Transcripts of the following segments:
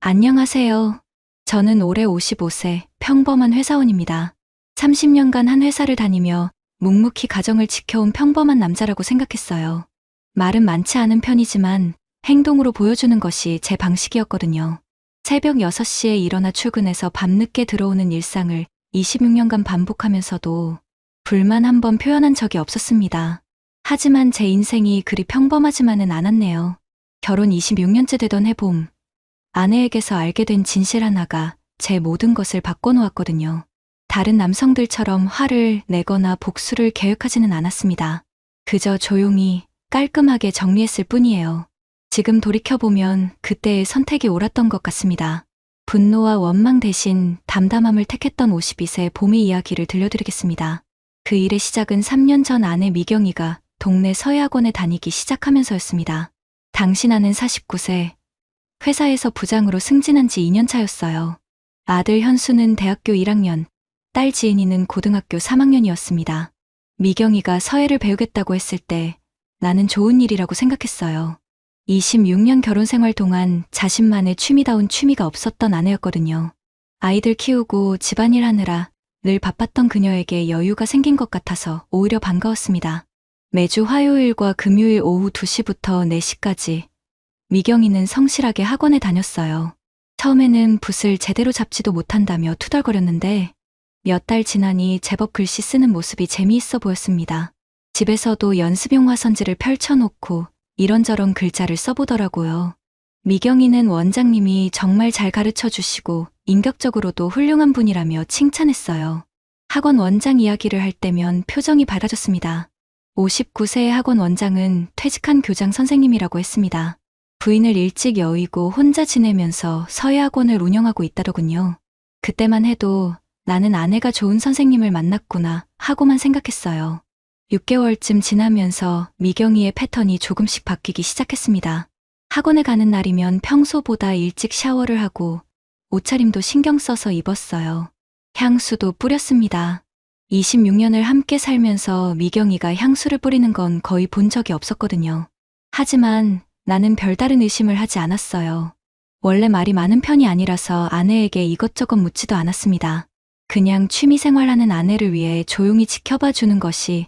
안녕하세요. 저는 올해 55세 평범한 회사원입니다. 30년간 한 회사를 다니며 묵묵히 가정을 지켜온 평범한 남자라고 생각했어요. 말은 많지 않은 편이지만 행동으로 보여주는 것이 제 방식이었거든요. 새벽 6시에 일어나 출근해서 밤늦게 들어오는 일상을 26년간 반복하면서도 불만 한 번 표현한 적이 없었습니다. 하지만 제 인생이 그리 평범하지만은 않았네요. 결혼 26년째 되던 해봄, 아내에게서 알게 된 진실 하나가 제 모든 것을 바꿔놓았거든요. 다른 남성들처럼 화를 내거나 복수를 계획하지는 않았습니다. 그저 조용히 깔끔하게 정리했을 뿐이에요. 지금 돌이켜보면 그때의 선택이 옳았던 것 같습니다. 분노와 원망 대신 담담함을 택했던 52세 봄의 이야기를 들려드리겠습니다. 그 일의 시작은 3년 전 아내 미경이가 동네 서예학원에 다니기 시작하면서였습니다. 당시 나는 49세, 회사에서 부장으로 승진한 지 2년 차였어요. 아들 현수는 대학교 1학년, 딸 지은이는 고등학교 3학년이었습니다. 미경이가 서예를 배우겠다고 했을 때 나는 좋은 일이라고 생각했어요. 26년 결혼 생활 동안 자신만의 취미다운 취미가 없었던 아내였거든요. 아이들 키우고 집안일 하느라 늘 바빴던 그녀에게 여유가 생긴 것 같아서 오히려 반가웠습니다. 매주 화요일과 금요일 오후 2시부터 4시까지 미경이는 성실하게 학원에 다녔어요. 처음에는 붓을 제대로 잡지도 못한다며 투덜거렸는데 몇 달 지나니 제법 글씨 쓰는 모습이 재미있어 보였습니다. 집에서도 연습용 화선지를 펼쳐놓고 이런저런 글자를 써보더라고요. 미경이는 원장님이 정말 잘 가르쳐 주시고 인격적으로도 훌륭한 분이라며 칭찬했어요. 학원 원장 이야기를 할 때면 표정이 밝아졌습니다. 59세의 학원 원장은 퇴직한 교장 선생님이라고 했습니다. 부인을 일찍 여의고 혼자 지내면서 서예학원을 운영하고 있다더군요. 그때만 해도 나는 아내가 좋은 선생님을 만났구나 하고만 생각했어요. 6개월쯤 지나면서 미경이의 패턴이 조금씩 바뀌기 시작했습니다. 학원에 가는 날이면 평소보다 일찍 샤워를 하고 옷차림도 신경 써서 입었어요. 향수도 뿌렸습니다. 26년을 함께 살면서 미경이가 향수를 뿌리는 건 거의 본 적이 없었거든요. 하지만 나는 별다른 의심을 하지 않았어요. 원래 말이 많은 편이 아니라서 아내에게 이것저것 묻지도 않았습니다. 그냥 취미생활하는 아내를 위해 조용히 지켜봐 주는 것이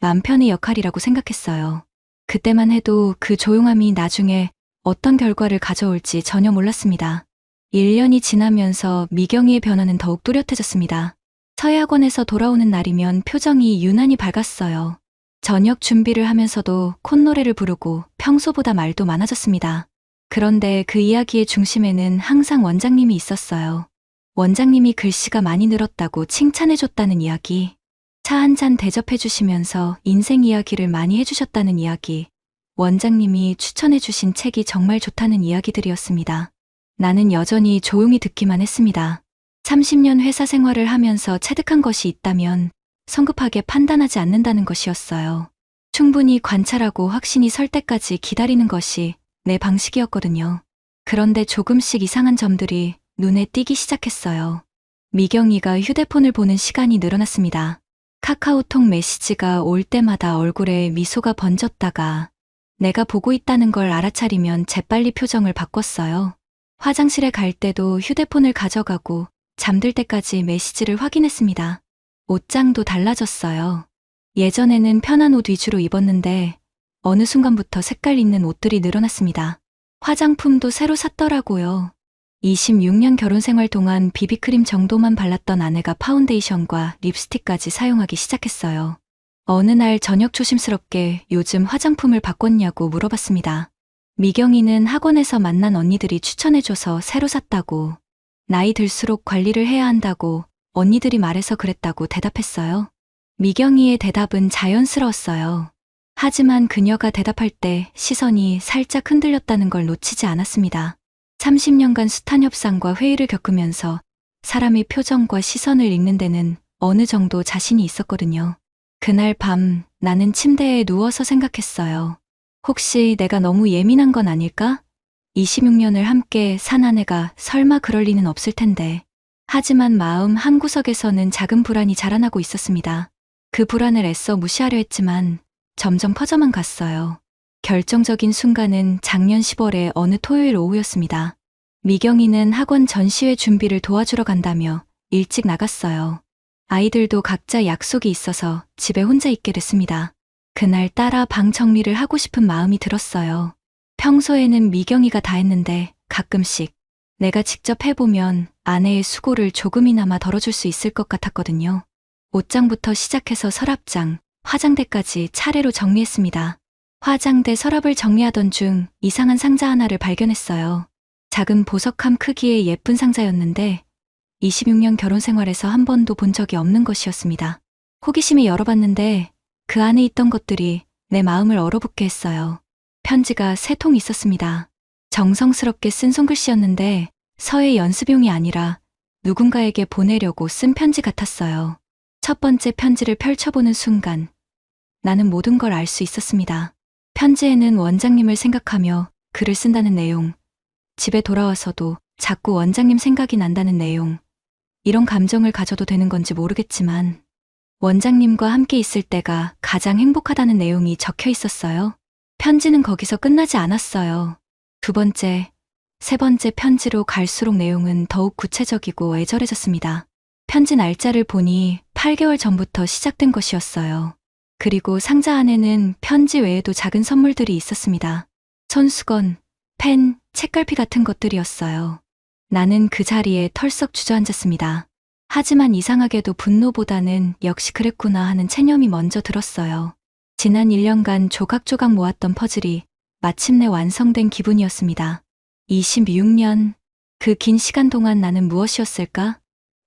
남편의 역할이라고 생각했어요. 그때만 해도 그 조용함이 나중에 어떤 결과를 가져올지 전혀 몰랐습니다. 1년이 지나면서 미경이의 변화는 더욱 뚜렷해졌습니다. 서예학원에서 돌아오는 날이면 표정이 유난히 밝았어요. 저녁 준비를 하면서도 콧노래를 부르고 평소보다 말도 많아졌습니다. 그런데 그 이야기의 중심에는 항상 원장님이 있었어요. 원장님이 글씨가 많이 늘었다고 칭찬해줬다는 이야기, 차 한 잔 대접해주시면서 인생 이야기를 많이 해주셨다는 이야기, 원장님이 추천해주신 책이 정말 좋다는 이야기들이었습니다. 나는 여전히 조용히 듣기만 했습니다. 30년 회사 생활을 하면서 체득한 것이 있다면 성급하게 판단하지 않는다는 것이었어요. 충분히 관찰하고 확신이 설 때까지 기다리는 것이 내 방식이었거든요. 그런데 조금씩 이상한 점들이 눈에 띄기 시작했어요. 미경이가 휴대폰을 보는 시간이 늘어났습니다. 카카오톡 메시지가 올 때마다 얼굴에 미소가 번졌다가 내가 보고 있다는 걸 알아차리면 재빨리 표정을 바꿨어요. 화장실에 갈 때도 휴대폰을 가져가고 잠들 때까지 메시지를 확인했습니다. 옷장도 달라졌어요. 예전에는 편한 옷 위주로 입었는데 어느 순간부터 색깔 있는 옷들이 늘어났습니다. 화장품도 새로 샀더라고요. 26년 결혼 생활 동안 비비크림 정도만 발랐던 아내가 파운데이션과 립스틱까지 사용하기 시작했어요. 어느 날 저녁 조심스럽게 요즘 화장품을 바꿨냐고 물어봤습니다. 미경이는 학원에서 만난 언니들이 추천해줘서 새로 샀다고, 나이 들수록 관리를 해야 한다고 언니들이 말해서 그랬다고 대답했어요. 미경이의 대답은 자연스러웠어요. 하지만 그녀가 대답할 때 시선이 살짝 흔들렸다는 걸 놓치지 않았습니다. 30년간 숱한 협상과 회의를 겪으면서 사람의 표정과 시선을 읽는 데는 어느 정도 자신이 있었거든요. 그날 밤 나는 침대에 누워서 생각했어요. 혹시 내가 너무 예민한 건 아닐까? 26년을 함께 산 아내가 설마 그럴 리는 없을 텐데. 하지만 마음 한구석에서는 작은 불안이 자라나고 있었습니다. 그 불안을 애써 무시하려 했지만 점점 퍼져만 갔어요. 결정적인 순간은 작년 10월의 어느 토요일 오후였습니다. 미경이는 학원 전시회 준비를 도와주러 간다며 일찍 나갔어요. 아이들도 각자 약속이 있어서 집에 혼자 있게 됐습니다. 그날 따라 방 정리를 하고 싶은 마음이 들었어요. 평소에는 미경이가 다 했는데 가끔씩 내가 직접 해보면 아내의 수고를 조금이나마 덜어줄 수 있을 것 같았거든요. 옷장부터 시작해서 서랍장, 화장대까지 차례로 정리했습니다. 화장대 서랍을 정리하던 중 이상한 상자 하나를 발견했어요. 작은 보석함 크기의 예쁜 상자였는데 26년 결혼 생활에서 한 번도 본 적이 없는 것이었습니다. 호기심에 열어봤는데 그 안에 있던 것들이 내 마음을 얼어붙게 했어요. 편지가 3통 있었습니다. 정성스럽게 쓴 손글씨였는데 서예 연습용이 아니라 누군가에게 보내려고 쓴 편지 같았어요. 첫 번째 편지를 펼쳐보는 순간 나는 모든 걸 알 수 있었습니다. 편지에는 원장님을 생각하며 글을 쓴다는 내용, 집에 돌아와서도 자꾸 원장님 생각이 난다는 내용, 이런 감정을 가져도 되는 건지 모르겠지만 원장님과 함께 있을 때가 가장 행복하다는 내용이 적혀 있었어요. 편지는 거기서 끝나지 않았어요. 2번째, 3번째 편지로 갈수록 내용은 더욱 구체적이고 애절해졌습니다. 편지 날짜를 보니 8개월 전부터 시작된 것이었어요. 그리고 상자 안에는 편지 외에도 작은 선물들이 있었습니다. 손수건, 펜, 책갈피 같은 것들이었어요. 나는 그 자리에 털썩 주저앉았습니다. 하지만 이상하게도 분노보다는 역시 그랬구나 하는 체념이 먼저 들었어요. 지난 1년간 조각조각 모았던 퍼즐이 마침내 완성된 기분이었습니다. 26년, 그 긴 시간 동안 나는 무엇이었을까?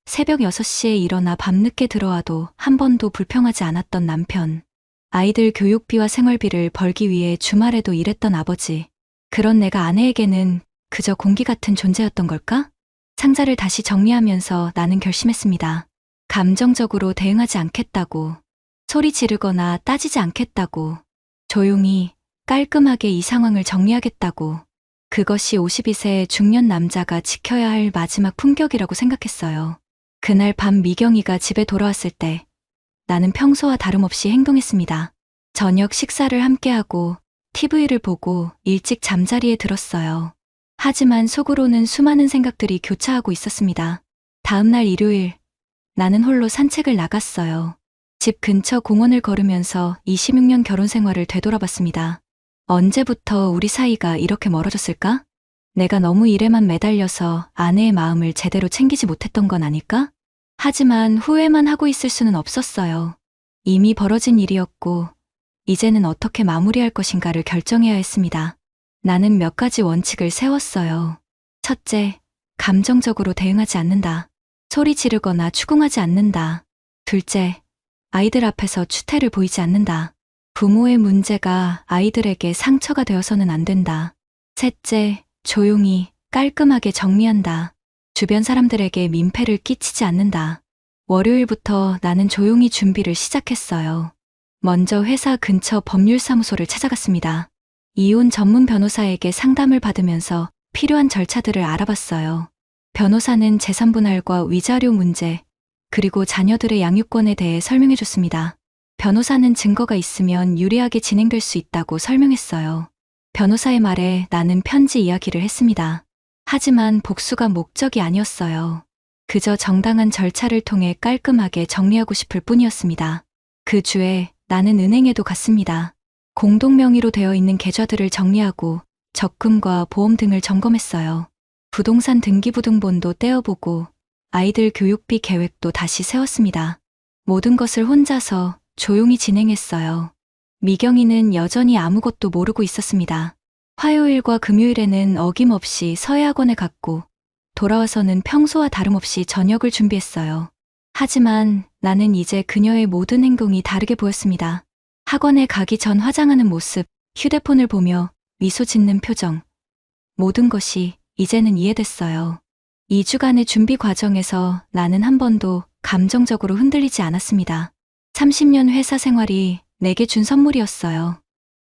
새벽 6시에 일어나 밤늦게 들어와도 한 번도 불평하지 않았던 남편. 아이들 교육비와 생활비를 벌기 위해 주말에도 일했던 아버지. 그런 내가 아내에게는 그저 공기 같은 존재였던 걸까? 상자를 다시 정리하면서 나는 결심했습니다. 감정적으로 대응하지 않겠다고. 소리 지르거나 따지지 않겠다고. 조용히, 깔끔하게 이 상황을 정리하겠다고. 그것이 52세 중년 남자가 지켜야 할 마지막 품격이라고 생각했어요. 그날 밤 미경이가 집에 돌아왔을 때 나는 평소와 다름없이 행동했습니다. 저녁 식사를 함께하고 TV를 보고 일찍 잠자리에 들었어요. 하지만 속으로는 수많은 생각들이 교차하고 있었습니다. 다음날 일요일, 나는 홀로 산책을 나갔어요. 집 근처 공원을 걸으면서 26년 결혼 생활을 되돌아봤습니다. 언제부터 우리 사이가 이렇게 멀어졌을까? 내가 너무 일에만 매달려서 아내의 마음을 제대로 챙기지 못했던 건 아닐까? 하지만 후회만 하고 있을 수는 없었어요. 이미 벌어진 일이었고 이제는 어떻게 마무리할 것인가를 결정해야 했습니다. 나는 몇 가지 원칙을 세웠어요. 첫째, 감정적으로 대응하지 않는다. 소리 지르거나 추궁하지 않는다. 둘째, 아이들 앞에서 추태를 보이지 않는다. 부모의 문제가 아이들에게 상처가 되어서는 안 된다. 셋째, 조용히, 깔끔하게 정리한다. 주변 사람들에게 민폐를 끼치지 않는다. 월요일부터 나는 조용히 준비를 시작했어요. 먼저 회사 근처 법률사무소를 찾아갔습니다. 이혼 전문 변호사에게 상담을 받으면서 필요한 절차들을 알아봤어요. 변호사는 재산분할과 위자료 문제, 그리고 자녀들의 양육권에 대해 설명해줬습니다. 변호사는 증거가 있으면 유리하게 진행될 수 있다고 설명했어요. 변호사의 말에 나는 편지 이야기를 했습니다. 하지만 복수가 목적이 아니었어요. 그저 정당한 절차를 통해 깔끔하게 정리하고 싶을 뿐이었습니다. 그 주에 나는 은행에도 갔습니다. 공동 명의로 되어 있는 계좌들을 정리하고 적금과 보험 등을 점검했어요. 부동산 등기부등본도 떼어보고 아이들 교육비 계획도 다시 세웠습니다. 모든 것을 혼자서 조용히 진행했어요. 미경이는 여전히 아무것도 모르고 있었습니다. 화요일과 금요일에는 어김없이 서예학원에 갔고 돌아와서는 평소와 다름없이 저녁을 준비했어요. 하지만 나는 이제 그녀의 모든 행동이 다르게 보였습니다. 학원에 가기 전 화장하는 모습, 휴대폰을 보며 미소 짓는 표정. 모든 것이 이제는 이해됐어요. 2주간의 준비 과정에서 나는 한 번도 감정적으로 흔들리지 않았습니다. 30년 회사 생활이 내게 준 선물이었어요.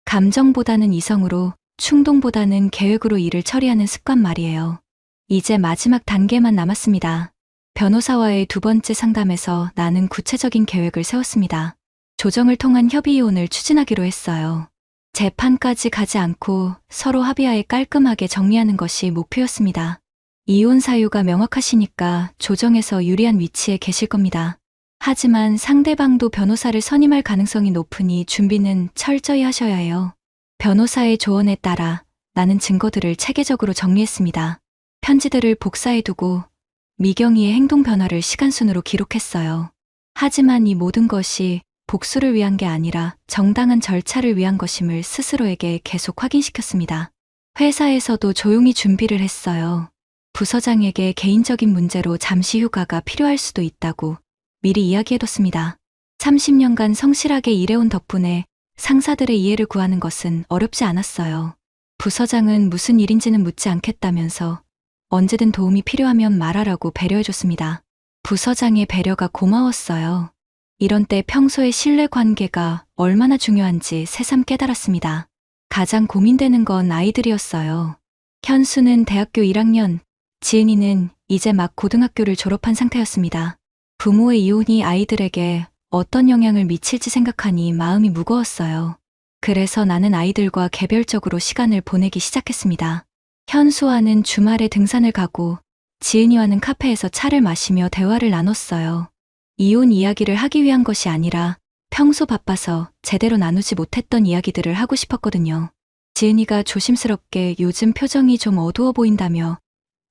감정보다는 이성으로, 충동보다는 계획으로 일을 처리하는 습관 말이에요. 이제 마지막 단계만 남았습니다. 변호사와의 2번째 상담에서 나는 구체적인 계획을 세웠습니다. 조정을 통한 협의이혼을 추진하기로 했어요. 재판까지 가지 않고 서로 합의하에 깔끔하게 정리하는 것이 목표였습니다. 이혼 사유가 명확하시니까 조정에서 유리한 위치에 계실 겁니다. 하지만 상대방도 변호사를 선임할 가능성이 높으니 준비는 철저히 하셔야 해요. 변호사의 조언에 따라 나는 증거들을 체계적으로 정리했습니다. 편지들을 복사해두고 미경이의 행동 변화를 시간순으로 기록했어요. 하지만 이 모든 것이 복수를 위한 게 아니라 정당한 절차를 위한 것임을 스스로에게 계속 확인시켰습니다. 회사에서도 조용히 준비를 했어요. 부서장에게 개인적인 문제로 잠시 휴가가 필요할 수도 있다고 미리 이야기해뒀습니다. 30년간 성실하게 일해온 덕분에 상사들의 이해를 구하는 것은 어렵지 않았어요. 부서장은 무슨 일인지는 묻지 않겠다면서 언제든 도움이 필요하면 말하라고 배려해줬습니다. 부서장의 배려가 고마웠어요. 이런 때 평소의 신뢰 관계가 얼마나 중요한지 새삼 깨달았습니다. 가장 고민되는 건 아이들이었어요. 현수는 대학교 1학년, 지은이는 이제 막 고등학교를 졸업한 상태였습니다. 부모의 이혼이 아이들에게 어떤 영향을 미칠지 생각하니 마음이 무거웠어요. 그래서 나는 아이들과 개별적으로 시간을 보내기 시작했습니다. 현수와는 주말에 등산을 가고 지은이와는 카페에서 차를 마시며 대화를 나눴어요. 이혼 이야기를 하기 위한 것이 아니라 평소 바빠서 제대로 나누지 못했던 이야기들을 하고 싶었거든요. 지은이가 조심스럽게 요즘 표정이 좀 어두워 보인다며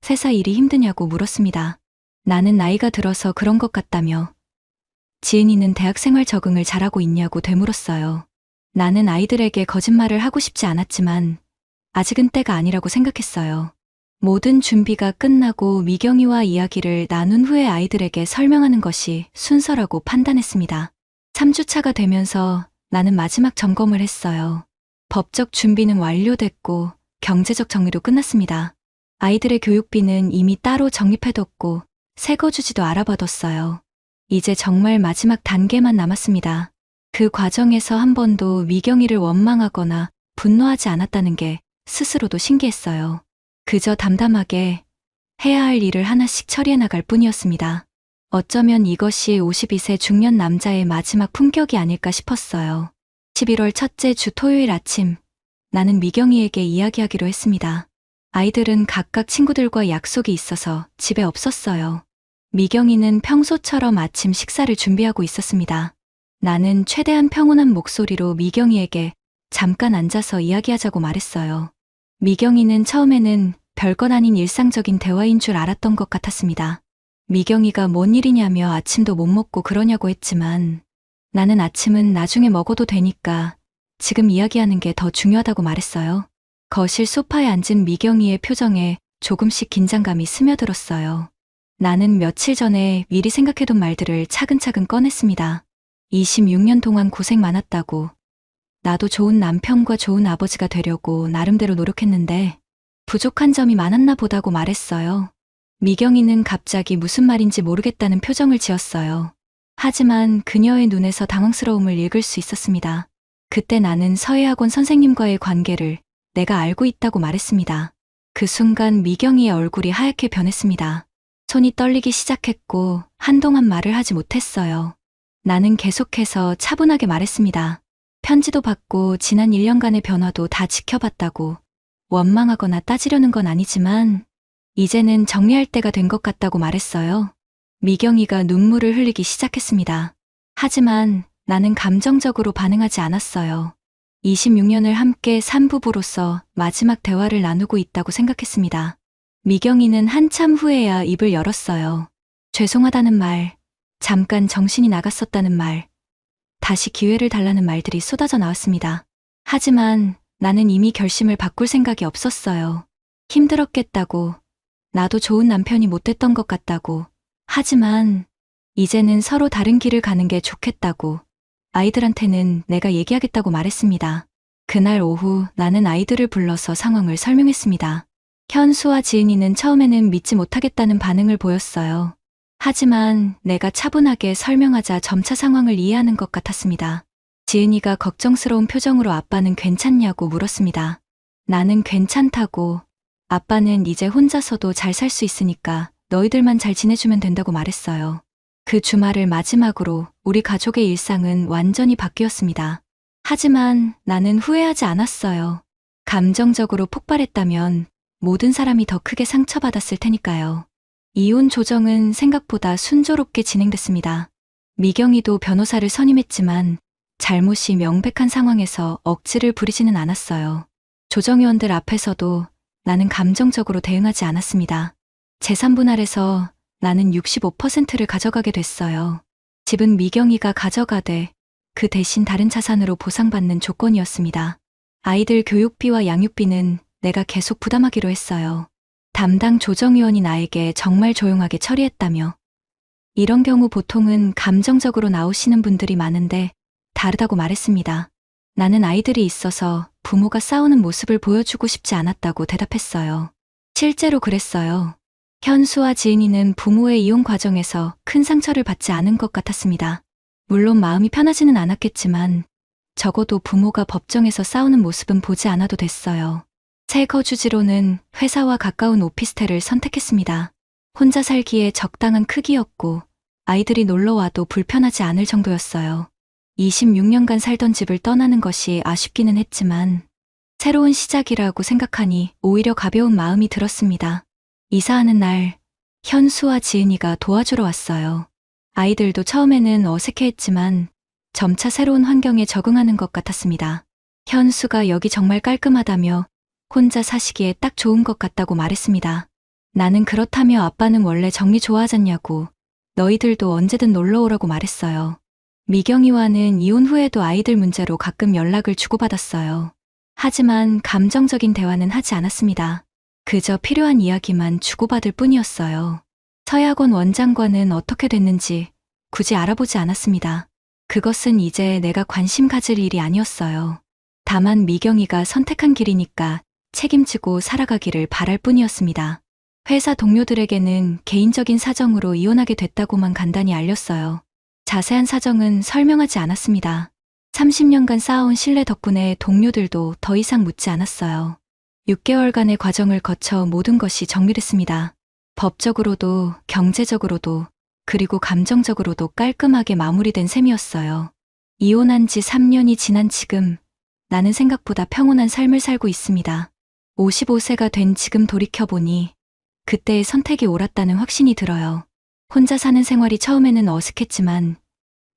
회사 일이 힘드냐고 물었습니다. 나는 나이가 들어서 그런 것 같다며 지은이는 대학생활 적응을 잘하고 있냐고 되물었어요. 나는 아이들에게 거짓말을 하고 싶지 않았지만 아직은 때가 아니라고 생각했어요. 모든 준비가 끝나고 미경이와 이야기를 나눈 후에 아이들에게 설명하는 것이 순서라고 판단했습니다. 3주차가 되면서 나는 마지막 점검을 했어요. 법적 준비는 완료됐고 경제적 정리도 끝났습니다. 아이들의 교육비는 이미 따로 적립해뒀고 새거주지도 알아봐뒀어요. 이제 정말 마지막 단계만 남았습니다. 그 과정에서 한 번도 미경이를 원망하거나 분노하지 않았다는 게 스스로도 신기했어요. 그저 담담하게 해야 할 일을 하나씩 처리해 나갈 뿐이었습니다. 어쩌면 이것이 52세 중년 남자의 마지막 품격이 아닐까 싶었어요. 11월 첫째 주 토요일 아침, 나는 미경이에게 이야기하기로 했습니다. 아이들은 각각 친구들과 약속이 있어서 집에 없었어요. 미경이는 평소처럼 아침 식사를 준비하고 있었습니다. 나는 최대한 평온한 목소리로 미경이에게 잠깐 앉아서 이야기하자고 말했어요. 미경이는 처음에는 별것 아닌 일상적인 대화인 줄 알았던 것 같았습니다. 미경이가 뭔 일이냐며 아침도 못 먹고 그러냐고 했지만 나는 아침은 나중에 먹어도 되니까 지금 이야기하는 게 더 중요하다고 말했어요. 거실 소파에 앉은 미경이의 표정에 조금씩 긴장감이 스며들었어요. 나는 며칠 전에 미리 생각해둔 말들을 차근차근 꺼냈습니다. 26년 동안 고생 많았다고. 나도 좋은 남편과 좋은 아버지가 되려고 나름대로 노력했는데 부족한 점이 많았나 보다고 말했어요. 미경이는 갑자기 무슨 말인지 모르겠다는 표정을 지었어요. 하지만 그녀의 눈에서 당황스러움을 읽을 수 있었습니다. 그때 나는 서예학원 선생님과의 관계를 내가 알고 있다고 말했습니다. 그 순간 미경이의 얼굴이 하얗게 변했습니다. 손이 떨리기 시작했고 한동안 말을 하지 못했어요. 나는 계속해서 차분하게 말했습니다. 편지도 받고 지난 1년간의 변화도 다 지켜봤다고. 원망하거나 따지려는 건 아니지만 이제는 정리할 때가 된 것 같다고 말했어요. 미경이가 눈물을 흘리기 시작했습니다. 하지만 나는 감정적으로 반응하지 않았어요. 26년을 함께 산 부부로서 마지막 대화를 나누고 있다고 생각했습니다. 미경이는 한참 후에야 입을 열었어요. 죄송하다는 말, 잠깐 정신이 나갔었다는 말, 다시 기회를 달라는 말들이 쏟아져 나왔습니다. 하지만 나는 이미 결심을 바꿀 생각이 없었어요. 힘들었겠다고, 나도 좋은 남편이 못 됐던 것 같다고, 하지만 이제는 서로 다른 길을 가는 게 좋겠다고, 아이들한테는 내가 얘기하겠다고 말했습니다. 그날 오후 나는 아이들을 불러서 상황을 설명했습니다. 현수와 지은이는 처음에는 믿지 못하겠다는 반응을 보였어요. 하지만 내가 차분하게 설명하자 점차 상황을 이해하는 것 같았습니다. 지은이가 걱정스러운 표정으로 아빠는 괜찮냐고 물었습니다. 나는 괜찮다고, 아빠는 이제 혼자서도 잘 살 수 있으니까 너희들만 잘 지내주면 된다고 말했어요. 그 주말을 마지막으로 우리 가족의 일상은 완전히 바뀌었습니다. 하지만 나는 후회하지 않았어요. 감정적으로 폭발했다면 모든 사람이 더 크게 상처받았을 테니까요. 이혼 조정은 생각보다 순조롭게 진행됐습니다. 미경이도 변호사를 선임했지만 잘못이 명백한 상황에서 억지를 부리지는 않았어요. 조정위원들 앞에서도 나는 감정적으로 대응하지 않았습니다. 재산 분할에서 나는 65%를 가져가게 됐어요. 집은 미경이가 가져가되 그 대신 다른 자산으로 보상받는 조건이었습니다. 아이들 교육비와 양육비는 내가 계속 부담하기로 했어요. 담당 조정위원이 나에게 정말 조용하게 처리했다며. 이런 경우 보통은 감정적으로 나오시는 분들이 많은데 다르다고 말했습니다. 나는 아이들이 있어서 부모가 싸우는 모습을 보여주고 싶지 않았다고 대답했어요. 실제로 그랬어요. 현수와 지은이는 부모의 이혼 과정에서 큰 상처를 받지 않은 것 같았습니다. 물론 마음이 편하지는 않았겠지만 적어도 부모가 법정에서 싸우는 모습은 보지 않아도 됐어요. 새 거주지로는 회사와 가까운 오피스텔을 선택했습니다. 혼자 살기에 적당한 크기였고 아이들이 놀러와도 불편하지 않을 정도였어요. 26년간 살던 집을 떠나는 것이 아쉽기는 했지만 새로운 시작이라고 생각하니 오히려 가벼운 마음이 들었습니다. 이사하는 날 현수와 지은이가 도와주러 왔어요. 아이들도 처음에는 어색해했지만 점차 새로운 환경에 적응하는 것 같았습니다. 현수가 여기 정말 깔끔하다며 혼자 사시기에 딱 좋은 것 같다고 말했습니다. 나는 그렇다며 아빠는 원래 정리 좋아하잖냐고 너희들도 언제든 놀러 오라고 말했어요. 미경이와는 이혼 후에도 아이들 문제로 가끔 연락을 주고받았어요. 하지만 감정적인 대화는 하지 않았습니다. 그저 필요한 이야기만 주고받을 뿐이었어요. 서약원 원장과는 어떻게 됐는지 굳이 알아보지 않았습니다. 그것은 이제 내가 관심 가질 일이 아니었어요. 다만 미경이가 선택한 길이니까 책임지고 살아가기를 바랄 뿐이었습니다. 회사 동료들에게는 개인적인 사정으로 이혼하게 됐다고만 간단히 알렸어요. 자세한 사정은 설명하지 않았습니다. 30년간 쌓아온 신뢰 덕분에 동료들도 더 이상 묻지 않았어요. 6개월간의 과정을 거쳐 모든 것이 정리됐습니다. 법적으로도 경제적으로도 그리고 감정적으로도 깔끔하게 마무리된 셈이었어요. 이혼한 지 3년이 지난 지금 나는 생각보다 평온한 삶을 살고 있습니다. 55세가 된 지금 돌이켜보니 그때의 선택이 옳았다는 확신이 들어요. 혼자 사는 생활이 처음에는 어색했지만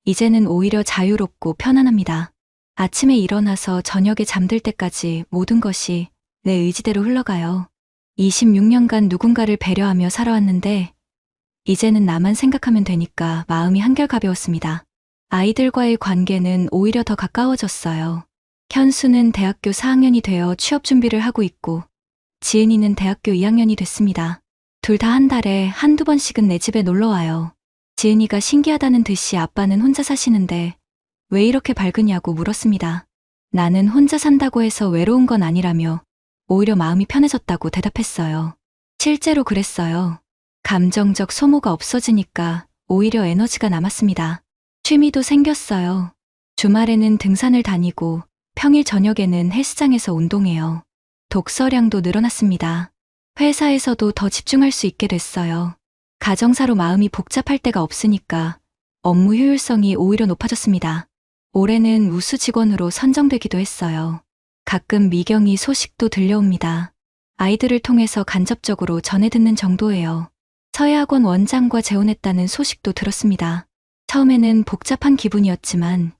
이제는 오히려 자유롭고 편안합니다. 아침에 일어나서 저녁에 잠들 때까지 모든 것이 내 의지대로 흘러가요. 26년간 누군가를 배려하며 살아왔는데 이제는 나만 생각하면 되니까 마음이 한결 가벼웠습니다. 아이들과의 관계는 오히려 더 가까워졌어요. 현수는 대학교 4학년이 되어 취업 준비를 하고 있고 지은이는 대학교 2학년이 됐습니다. 둘 다 한 달에 한두 번씩은 내 집에 놀러와요. 지은이가 신기하다는 듯이 아빠는 혼자 사시는데 왜 이렇게 밝으냐고 물었습니다. 나는 혼자 산다고 해서 외로운 건 아니라며 오히려 마음이 편해졌다고 대답했어요. 실제로 그랬어요. 감정적 소모가 없어지니까 오히려 에너지가 남았습니다. 취미도 생겼어요. 주말에는 등산을 다니고 평일 저녁에는 헬스장에서 운동해요. 독서량도 늘어났습니다. 회사에서도 더 집중할 수 있게 됐어요. 가정사로 마음이 복잡할 때가 없으니까 업무 효율성이 오히려 높아졌습니다. 올해는 우수 직원으로 선정되기도 했어요. 가끔 미경이 소식도 들려옵니다. 아이들을 통해서 간접적으로 전해 듣는 정도예요. 서예학원 원장과 재혼했다는 소식도 들었습니다. 처음에는 복잡한 기분이었지만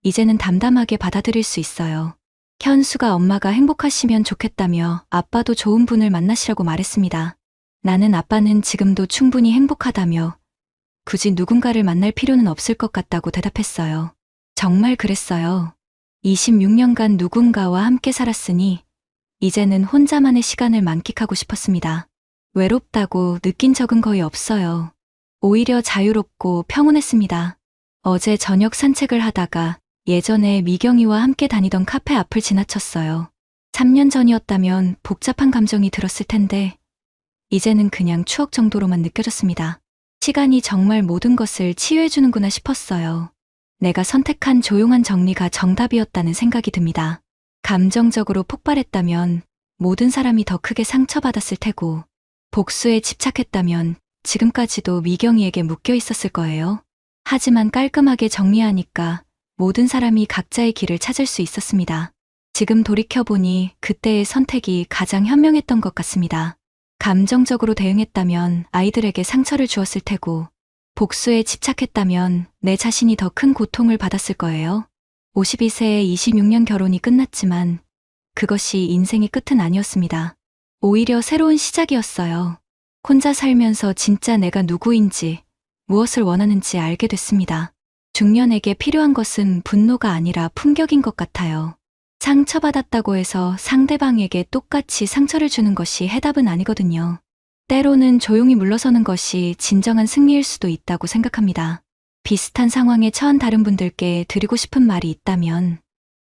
이제는 담담하게 받아들일 수 있어요. 현수가 엄마가 행복하시면 좋겠다며 아빠도 좋은 분을 만나시라고 말했습니다. 나는 아빠는 지금도 충분히 행복하다며 굳이 누군가를 만날 필요는 없을 것 같다고 대답했어요. 정말 그랬어요. 26년간 누군가와 함께 살았으니 이제는 혼자만의 시간을 만끽하고 싶었습니다. 외롭다고 느낀 적은 거의 없어요. 오히려 자유롭고 평온했습니다. 어제 저녁 산책을 하다가 예전에 미경이와 함께 다니던 카페 앞을 지나쳤어요. 3년 전이었다면 복잡한 감정이 들었을 텐데 이제는 그냥 추억 정도로만 느껴졌습니다. 시간이 정말 모든 것을 치유해주는구나 싶었어요. 내가 선택한 조용한 정리가 정답이었다는 생각이 듭니다. 감정적으로 폭발했다면 모든 사람이 더 크게 상처받았을 테고 복수에 집착했다면 지금까지도 미경이에게 묶여 있었을 거예요. 하지만 깔끔하게 정리하니까 모든 사람이 각자의 길을 찾을 수 있었습니다. 지금 돌이켜보니 그때의 선택이 가장 현명했던 것 같습니다. 감정적으로 대응했다면 아이들에게 상처를 주었을 테고, 복수에 집착했다면 내 자신이 더 큰 고통을 받았을 거예요. 52세에 26년 결혼이 끝났지만 그것이 인생의 끝은 아니었습니다. 오히려 새로운 시작이었어요. 혼자 살면서 진짜 내가 누구인지, 무엇을 원하는지 알게 됐습니다. 중년에게 필요한 것은 분노가 아니라 품격인 것 같아요. 상처받았다고 해서 상대방에게 똑같이 상처를 주는 것이 해답은 아니거든요. 때로는 조용히 물러서는 것이 진정한 승리일 수도 있다고 생각합니다. 비슷한 상황에 처한 다른 분들께 드리고 싶은 말이 있다면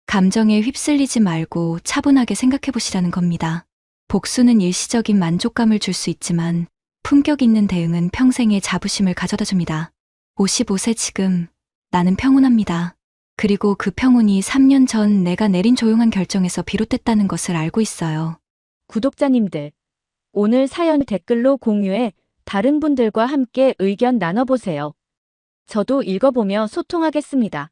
감정에 휩쓸리지 말고 차분하게 생각해 보시라는 겁니다. 복수는 일시적인 만족감을 줄 수 있지만 품격 있는 대응은 평생의 자부심을 가져다 줍니다. 55세 지금 나는 평온합니다. 그리고 그 평온이 3년 전 내가 내린 조용한 결정에서 비롯됐다는 것을 알고 있어요. 구독자님들, 오늘 사연 댓글로 공유해 다른 분들과 함께 의견 나눠보세요. 저도 읽어보며 소통하겠습니다.